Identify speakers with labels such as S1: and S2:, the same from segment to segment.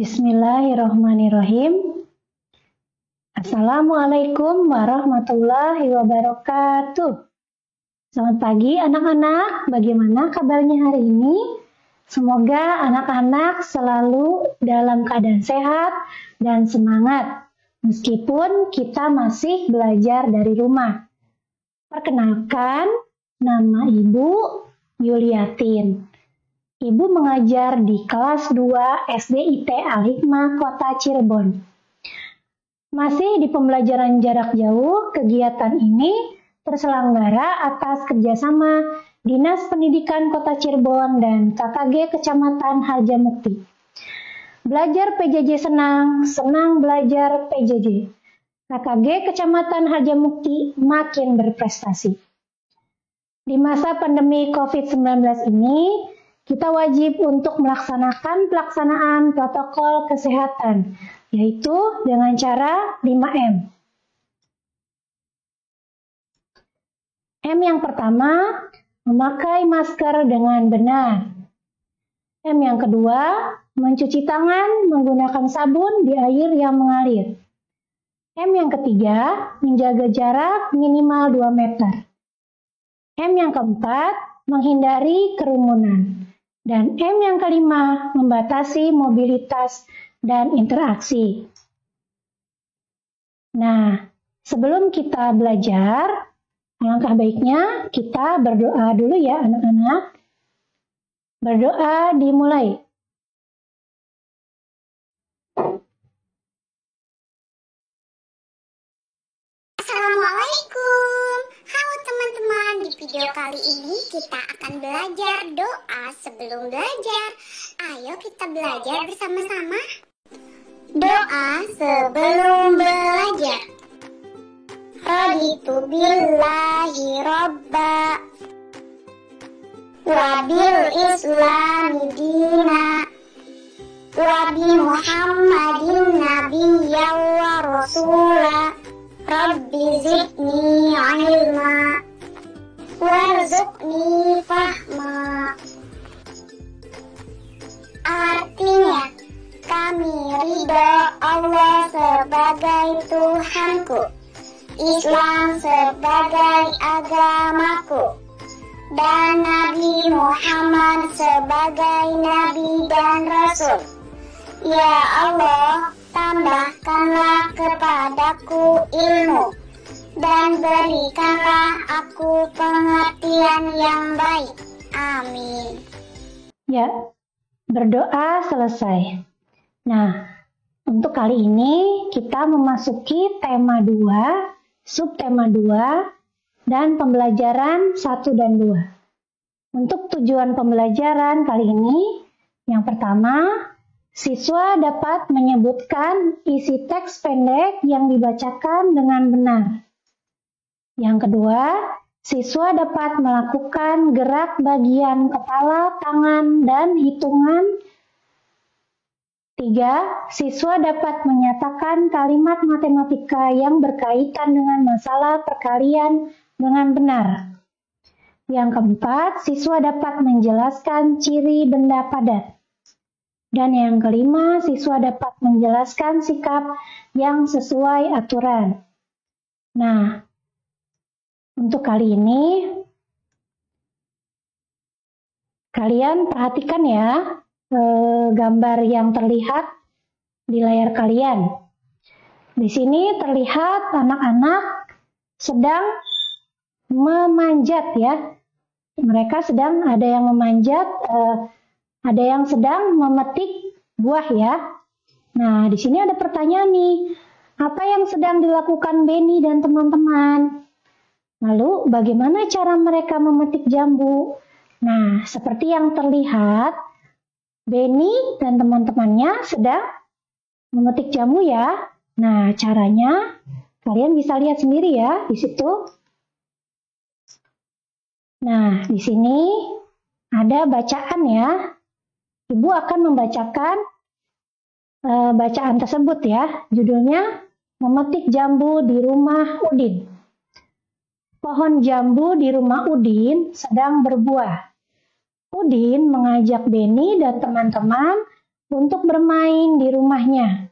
S1: Bismillahirrahmanirrahim. Assalamualaikum warahmatullahi wabarakatuh. Selamat pagi anak-anak, bagaimana kabarnya hari ini? Semoga anak-anak selalu dalam keadaan sehat dan semangat, meskipun kita masih belajar dari rumah. Perkenalkan, nama Ibu Yuliatin. Ibu mengajar di kelas 2 SDIT Al-Hikmah Kota Cirebon. Masih di pembelajaran jarak jauh, kegiatan ini terselenggara atas kerjasama Dinas Pendidikan Kota Cirebon dan KKG Kecamatan Harjamukti. Belajar PJJ senang, senang belajar PJJ. KKG Kecamatan Harjamukti makin berprestasi. Di masa pandemi COVID-19 ini, kita wajib untuk melaksanakan pelaksanaan protokol kesehatan, yaitu dengan cara 5M. M yang pertama, memakai masker dengan benar. M yang kedua, mencuci tangan menggunakan sabun di air yang mengalir. M yang ketiga, menjaga jarak minimal 2 meter. M yang keempat, menghindari kerumunan. Dan M yang kelima, membatasi mobilitas dan interaksi. Nah, sebelum kita belajar, alangkah baiknya kita berdoa dulu ya anak-anak. Berdoa dimulai.
S2: Assalamualaikum. Halo teman-teman, di video kali ini kita akan belajar doa sebelum belajar. Ayo kita belajar bersama-sama. Doa sebelum belajar. Raditu billahi robba wa bil islami dina wa bi muhammadin nabiyyan wa rasula. Rabbi zidni ilma warzuqni fahma. Artinya, kami ridho Allah sebagai Tuhanku, Islam sebagai agamaku, dan Nabi Muhammad sebagai Nabi dan Rasul. Ya Allah, tambahkanlah kepadaku ilmu dan berikanlah aku pengertian yang baik. Amin.
S1: Ya, berdoa selesai. Nah, untuk kali ini kita memasuki tema 2, subtema 2, dan pembelajaran 1 dan 2. Untuk tujuan pembelajaran kali ini, yang pertama, siswa dapat menyebutkan isi teks pendek yang dibacakan dengan benar. Yang kedua, siswa dapat melakukan gerak bagian kepala, tangan, dan hitungan. 3. Siswa dapat menyatakan kalimat matematika yang berkaitan dengan masalah perkalian dengan benar. Yang keempat, siswa dapat menjelaskan ciri benda padat. Dan yang kelima, siswa dapat menjelaskan sikap yang sesuai aturan. Nah, untuk kali ini, kalian perhatikan ya gambar yang terlihat di layar kalian. Di sini terlihat anak-anak sedang memanjat ya. Mereka sedang ada yang memanjat, ada yang sedang memetik buah ya. Nah, di sini ada pertanyaan nih. Apa yang sedang dilakukan Benny dan teman-teman? Lalu, bagaimana cara mereka memetik jambu? Nah, seperti yang terlihat, Benny dan teman-temannya sedang memetik jambu ya. Nah, caranya kalian bisa lihat sendiri ya di situ. Nah, di sini ada bacaan ya. Ibu akan membacakan bacaan tersebut ya. Judulnya, Memetik Jambu di Rumah Udin. Pohon jambu di rumah Udin sedang berbuah. Udin mengajak Benny dan teman-teman untuk bermain di rumahnya.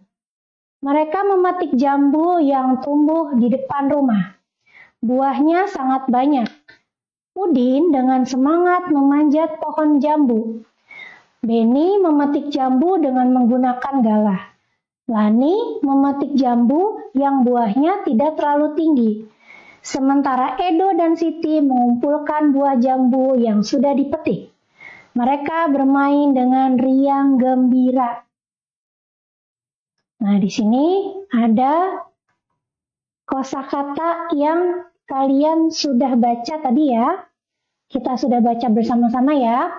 S1: Mereka memetik jambu yang tumbuh di depan rumah. Buahnya sangat banyak. Udin dengan semangat memanjat pohon jambu. Beni memetik jambu dengan menggunakan galah. Lani memetik jambu yang buahnya tidak terlalu tinggi. Sementara Edo dan Siti mengumpulkan buah jambu yang sudah dipetik. Mereka bermain dengan riang gembira. Nah, di sini ada kosakata yang kalian sudah baca tadi ya. Kita sudah baca bersama-sama ya.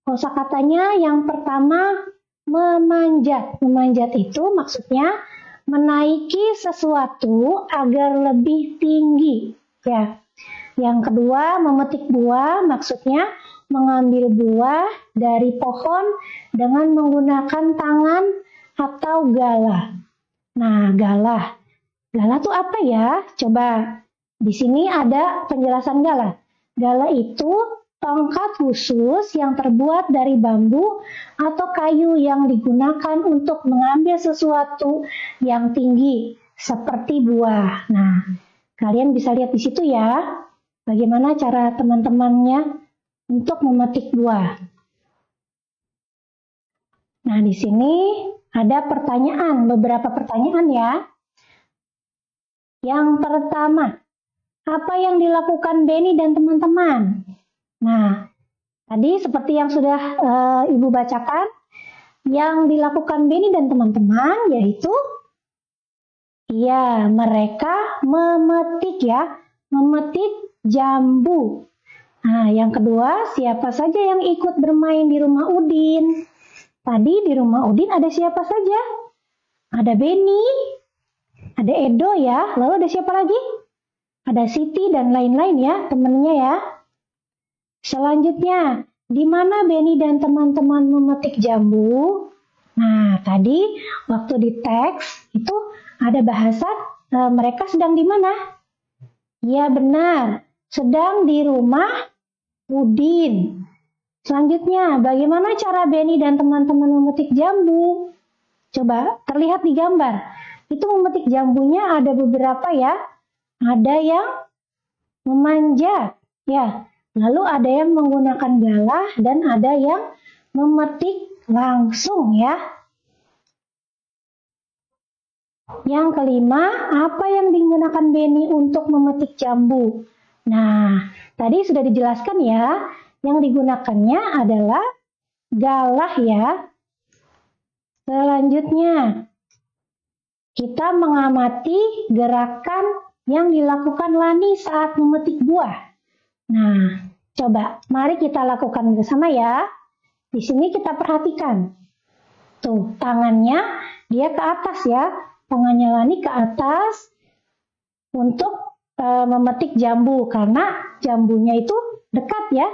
S1: Kosakatanya yang pertama memanjat. Memanjat itu maksudnya menaiki sesuatu agar lebih tinggi. Ya. Yang kedua memetik buah, maksudnya mengambil buah dari pohon dengan menggunakan tangan atau galah. Nah, galah. Galah itu apa ya? Coba di sini ada penjelasan galah. Galah itu tongkat khusus yang terbuat dari bambu atau kayu yang digunakan untuk mengambil sesuatu yang tinggi seperti buah. Nah, kalian bisa lihat di situ ya, bagaimana cara teman-temannya untuk memetik buah. Nah, di sini ada pertanyaan, beberapa pertanyaan ya. Yang pertama, apa yang dilakukan Beni dan teman-teman? Nah, tadi seperti yang sudah Ibu bacakan, yang dilakukan Beni dan teman-teman yaitu ya, mereka memetik ya, memetik jambu. Nah, yang kedua, siapa saja yang ikut bermain di rumah Udin? Tadi di rumah Udin ada siapa saja? Ada Beni, ada Edo ya, lalu ada siapa lagi? Ada Siti dan lain-lain ya, temennya ya. Selanjutnya, di mana Beni dan teman-teman memetik jambu? Nah, tadi waktu di teks itu ada bahasa mereka sedang di mana? Ya benar, sedang di rumah Udin. Selanjutnya, bagaimana cara Beni dan teman-teman memetik jambu? Coba terlihat di gambar. Itu memetik jambunya ada beberapa ya. Ada yang memanjat, ya. Lalu ada yang menggunakan galah dan ada yang memetik langsung ya. Yang kelima, apa yang digunakan Beni untuk memetik jambu? Nah, tadi sudah dijelaskan ya, yang digunakannya adalah galah ya. Selanjutnya, kita mengamati gerakan yang dilakukan Lani saat memetik buah. Nah, coba mari kita lakukan bersama ya. Di sini kita perhatikan. Tuh, tangannya dia ke atas ya. Tangannya Lani ke atas untuk memetik jambu karena jambunya itu dekat ya.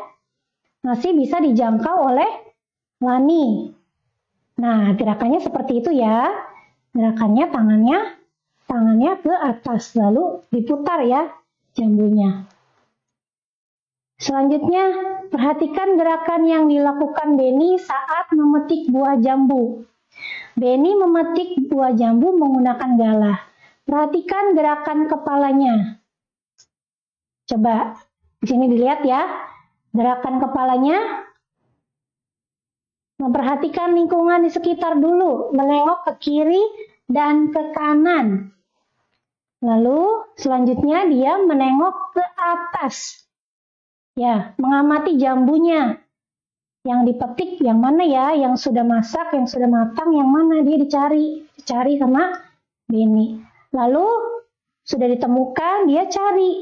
S1: Masih bisa dijangkau oleh Lani. Nah, gerakannya seperti itu ya. Gerakannya tangannya ke atas lalu diputar ya jambunya. Selanjutnya, perhatikan gerakan yang dilakukan Beni saat memetik buah jambu. Beni memetik buah jambu menggunakan galah. Perhatikan gerakan kepalanya. Coba di sini dilihat ya. Gerakan kepalanya. Memperhatikan lingkungan di sekitar dulu. Menengok ke kiri dan ke kanan. Lalu selanjutnya dia menengok ke atas. Ya, mengamati jambunya. Yang dipetik yang mana ya, yang sudah masak, yang sudah matang, yang mana dia dicari sama Beni. Lalu sudah ditemukan, dia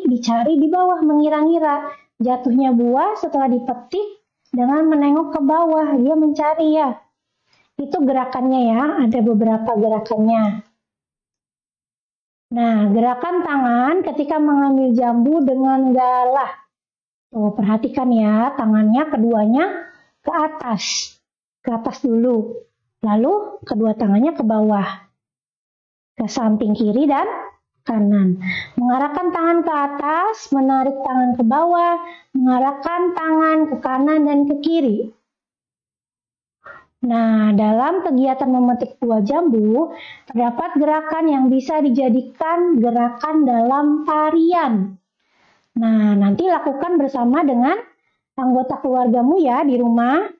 S1: dicari di bawah, mengira-ngira jatuhnya buah setelah dipetik dengan menengok ke bawah, dia mencari ya. Itu gerakannya ya, ada beberapa gerakannya. Nah, gerakan tangan ketika mengambil jambu dengan galah. Tuh, perhatikan ya, tangannya keduanya ke atas dulu. Lalu kedua tangannya ke bawah, ke samping kiri dan kanan. Mengarahkan tangan ke atas, menarik tangan ke bawah, mengarahkan tangan ke kanan dan ke kiri. Nah, dalam kegiatan memetik buah jambu, terdapat gerakan yang bisa dijadikan gerakan dalam tarian. Nah, nanti lakukan bersama dengan anggota keluargamu ya di rumah.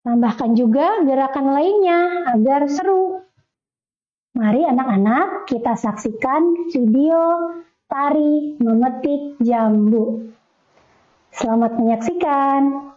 S1: Tambahkan juga gerakan lainnya agar seru. Mari anak-anak kita saksikan video tari memetik jambu. Selamat menyaksikan.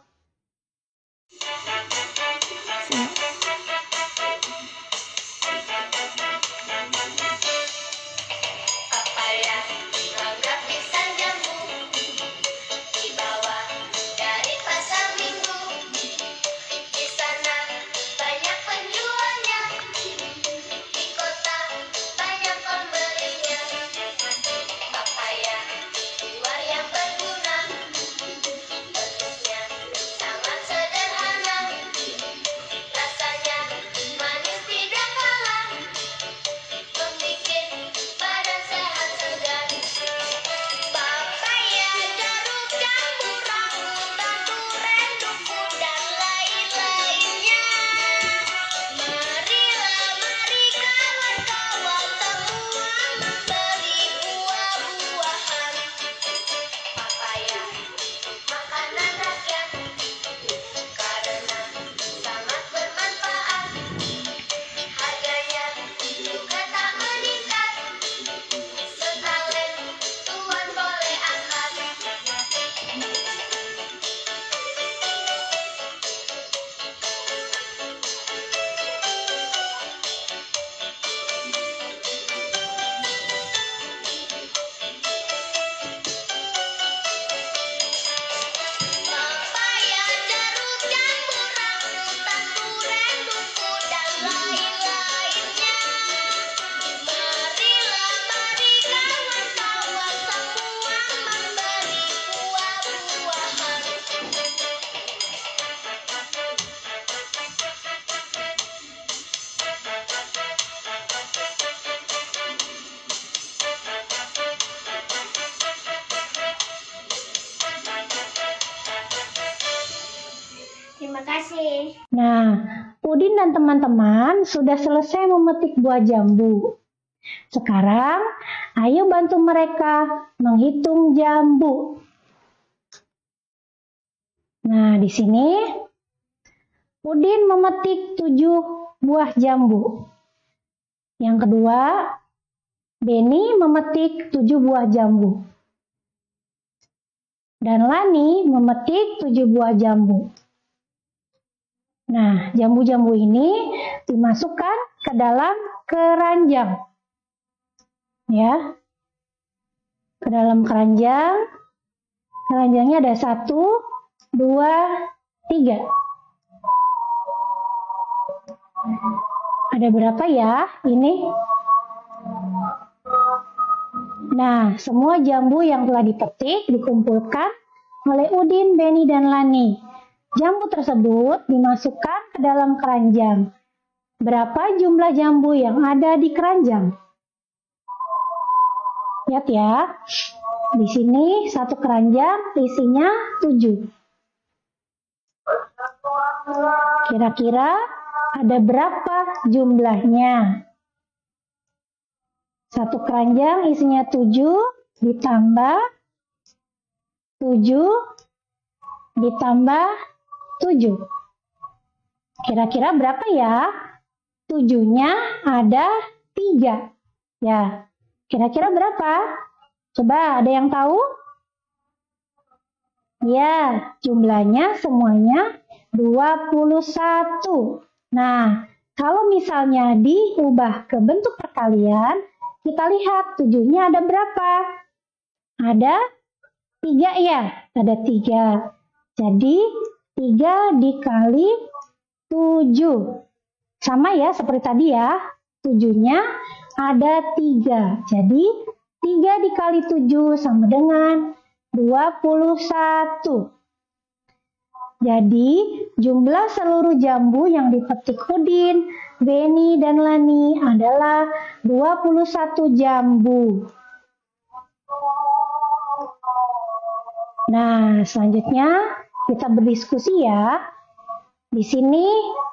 S2: Terima kasih.
S1: Nah, Udin dan teman-teman sudah selesai memetik buah jambu. Sekarang, ayo bantu mereka menghitung jambu. Nah, di sini Udin memetik 7 buah jambu. Yang kedua, Beni memetik 7 buah jambu. Dan Lani memetik 7 buah jambu. Nah, jambu-jambu ini dimasukkan ke dalam keranjang. Ya. Ke dalam keranjang. Keranjangnya ada 1, 2, 3. Ada berapa ya ini? Nah, semua jambu yang telah dipetik dikumpulkan oleh Udin, Beni, dan Lani. Jambu tersebut dimasukkan ke dalam keranjang. Berapa jumlah jambu yang ada di keranjang? Lihat ya, di sini satu keranjang isinya 7. Kira-kira ada berapa jumlahnya? Satu keranjang isinya 7 ditambah 7 ditambah 7. Kira-kira berapa ya? 7-nya ada 3. Ya, kira-kira berapa? Coba ada yang tahu? Ya, jumlahnya semuanya 21. Nah, kalau misalnya diubah ke bentuk perkalian, kita lihat 7-nya ada berapa? Ada 3 ya? Ada 3. Jadi, 3 dikali 7. Sama ya seperti tadi ya. 7-nya ada 3. Jadi, 3 dikali 7 sama dengan 21. Jadi, jumlah seluruh jambu yang dipetik Udin, Beni, dan Lani adalah 21 jambu. Nah, selanjutnya kita berdiskusi ya. Di sini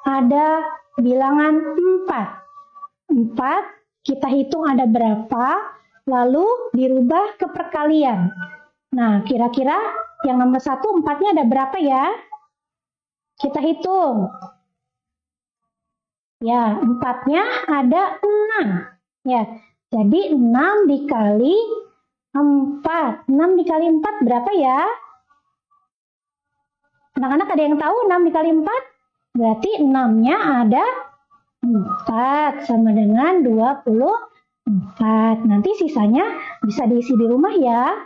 S1: ada bilangan 4. 4 kita hitung ada berapa, lalu dirubah ke perkalian. Nah, kira-kira yang nomor 1 4-nya ada berapa ya? Kita hitung. Ya, 4-nya ada 6. Ya, jadi 6 dikali 4. 6 dikali 4 berapa ya? Anak-anak ada yang tahu 6 dikali 4? Berarti 6-nya ada 4 sama dengan 24. Nanti sisanya bisa diisi di rumah ya.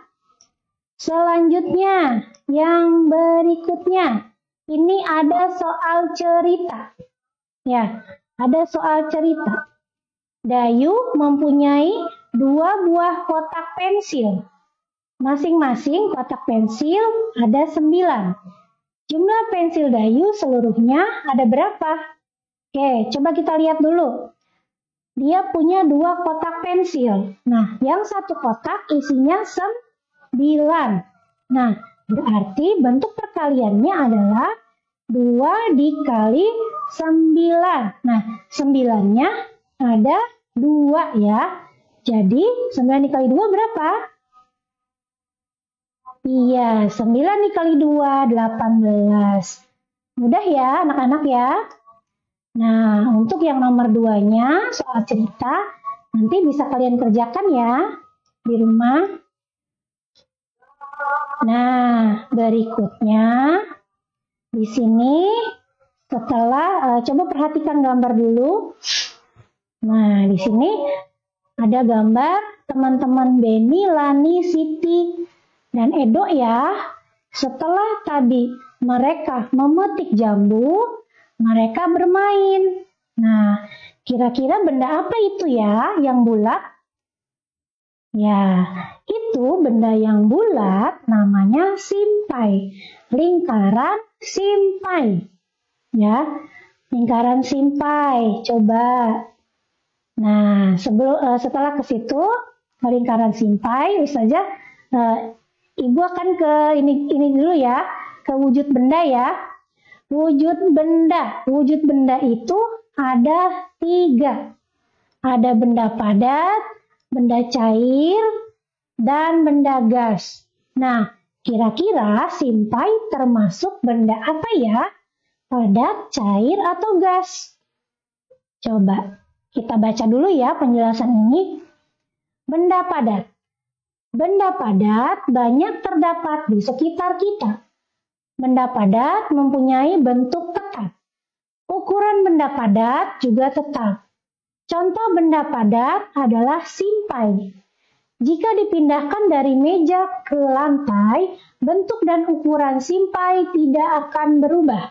S1: Selanjutnya, yang berikutnya. Ini ada soal cerita. Ya, ada soal cerita. Dayu mempunyai 2 buah kotak pensil. Masing-masing kotak pensil ada 9. Jumlah pensil Dayu seluruhnya ada berapa? Oke, coba kita lihat dulu. Dia punya 2 kotak pensil. Nah, yang satu kotak isinya 9. Nah, berarti bentuk perkaliannya adalah 2 dikali 9. Nah, 9-nya ada 2 ya. Jadi 9 dikali 2 berapa? Iya, 9 dikali 2 18. Mudah ya anak-anak ya. Nah, untuk yang nomor 2-nya soal cerita nanti bisa kalian kerjakan ya di rumah. Nah, berikutnya di sini setelah coba perhatikan gambar dulu. Nah, di sini ada gambar teman-teman Beni, Lani, Siti, dan Edo ya. Setelah tadi mereka memetik jambu, mereka bermain. Nah, kira-kira benda apa itu ya yang bulat? Ya, itu benda yang bulat namanya simpai. Lingkaran simpai. Ya, lingkaran simpai. Coba. Nah, setelah ke situ, ke lingkaran simpai, saja Ibu akan ke ini dulu ya, ke wujud benda ya. Wujud benda itu ada 3. Ada benda padat, benda cair, dan benda gas. Nah, kira-kira simpai termasuk benda apa ya? Padat, cair, atau gas? Coba kita baca dulu ya penjelasan ini. Benda padat. Benda padat banyak terdapat di sekitar kita. Benda padat mempunyai bentuk tetap. Ukuran benda padat juga tetap. Contoh benda padat adalah simpai. Jika dipindahkan dari meja ke lantai, bentuk dan ukuran simpai tidak akan berubah.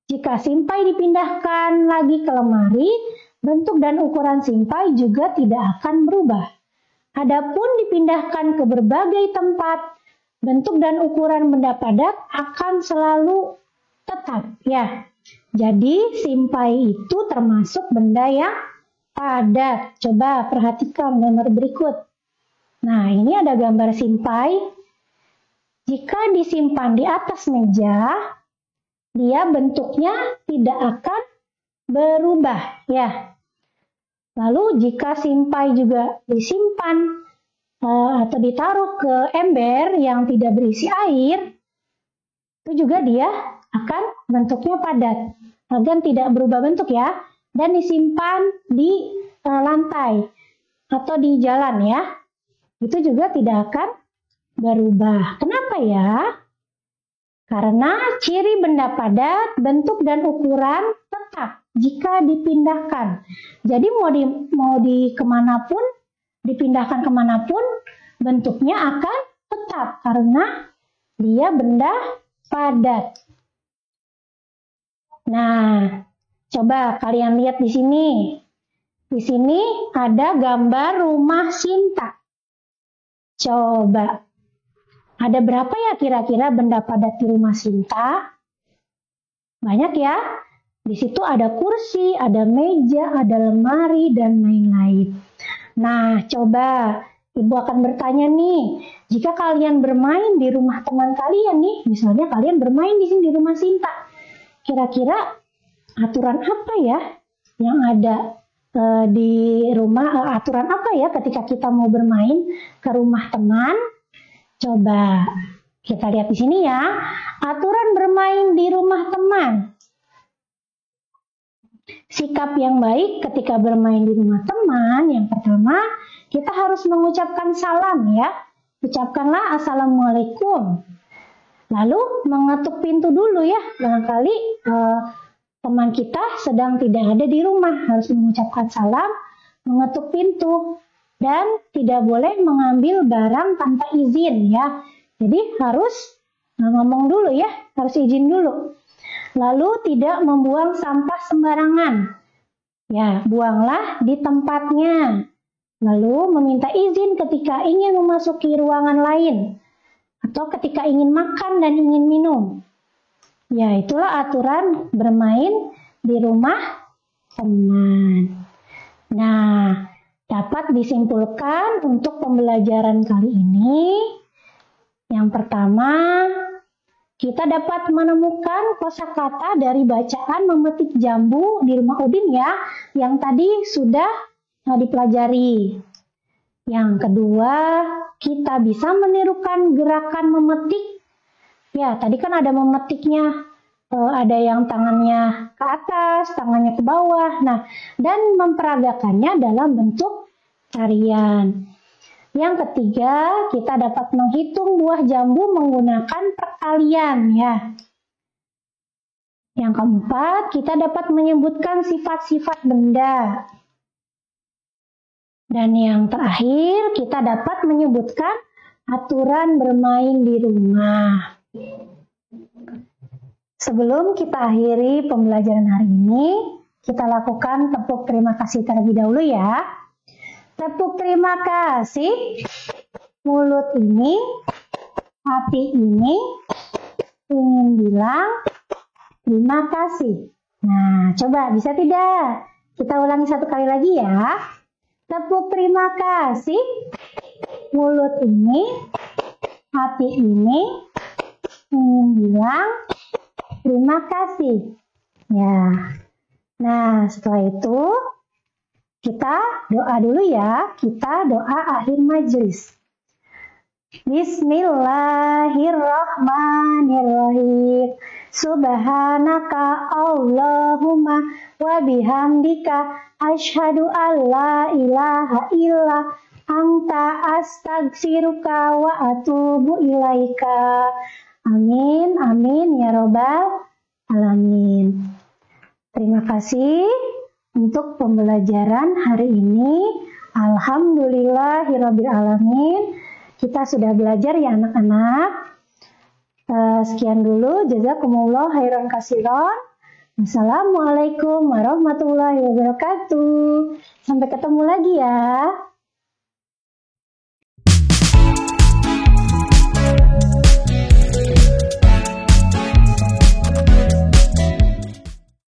S1: Jika simpai dipindahkan lagi ke lemari, bentuk dan ukuran simpai juga tidak akan berubah. Adapun dipindahkan ke berbagai tempat, bentuk dan ukuran benda padat akan selalu tetap ya. Jadi simpai itu termasuk benda yang padat. Coba perhatikan gambar berikut. Nah, ini ada gambar simpai. Jika disimpan di atas meja, dia bentuknya tidak akan berubah ya. Lalu jika simpai juga disimpan atau ditaruh ke ember yang tidak berisi air, itu juga dia akan bentuknya padat, agar tidak berubah bentuk ya, dan disimpan di lantai atau di jalan ya, itu juga tidak akan berubah. Kenapa ya? Karena ciri benda padat, bentuk dan ukuran tetap jika dipindahkan. Jadi mau di kemanapun, dipindahkan kemanapun, bentuknya akan tetap karena dia benda padat. Nah, coba kalian lihat di sini. Di sini ada gambar rumah Sinta. Coba, ada berapa ya kira-kira benda padat di rumah Sinta? Banyak ya. Di situ ada kursi, ada meja, ada lemari, dan lain-lain. Nah, coba Ibu akan bertanya nih, jika kalian bermain di rumah teman kalian nih, misalnya kalian bermain di sini di rumah Sinta, kira-kira aturan apa ya yang ada di rumah, aturan apa ya ketika kita mau bermain ke rumah teman? Coba kita lihat di sini ya, aturan bermain di rumah teman. Sikap yang baik ketika bermain di rumah teman, yang pertama, kita harus mengucapkan salam ya. Ucapkanlah Assalamualaikum. Lalu mengetuk pintu dulu ya, barangkali teman kita sedang tidak ada di rumah, harus mengucapkan salam, mengetuk pintu, dan tidak boleh mengambil barang tanpa izin ya. Jadi harus ngomong dulu ya, harus izin dulu. Lalu tidak membuang sampah sembarangan. Ya, buanglah di tempatnya. Lalu meminta izin ketika ingin memasuki ruangan lain atau ketika ingin makan dan ingin minum. Ya, itulah aturan bermain di rumah teman. Nah, dapat disimpulkan untuk pembelajaran kali ini. Yang pertama, kita dapat menemukan kosakata dari bacaan memetik jambu di rumah Udin ya, yang tadi sudah dipelajari. Yang kedua, kita bisa menirukan gerakan memetik. Ya, tadi kan ada memetiknya, ada yang tangannya ke atas, tangannya ke bawah. Nah, dan memperagakannya dalam bentuk tarian. Yang ketiga, kita dapat menghitung buah jambu menggunakan perkalian ya. Yang keempat, kita dapat menyebutkan sifat-sifat benda. Dan yang terakhir, kita dapat menyebutkan aturan bermain di rumah. Sebelum kita akhiri pembelajaran hari ini, kita lakukan tepuk terima kasih terlebih dahulu ya. Tepuk terima kasih. Mulut ini, hati ini ingin bilang terima kasih. Nah, coba bisa tidak? Kita ulangi satu kali lagi ya. Tepuk terima kasih. Mulut ini, hati ini ingin bilang terima kasih. Ya. Nah, setelah itu kita doa dulu ya, kita doa akhir majelis. Bismillahirrahmanirrahim. Subhanaka Allahumma wa bihamdika asyhadu an la ilaha illa anta astaghfiruka wa atubu ilaika. Amin, amin ya robbal alamin. Terima kasih untuk pembelajaran hari ini. Alhamdulillahirabbil alamin. Kita sudah belajar ya anak-anak. Sekian dulu. Jazakumullah khairan katsiran. Wassalamualaikum warahmatullahi wabarakatuh. Sampai ketemu lagi ya.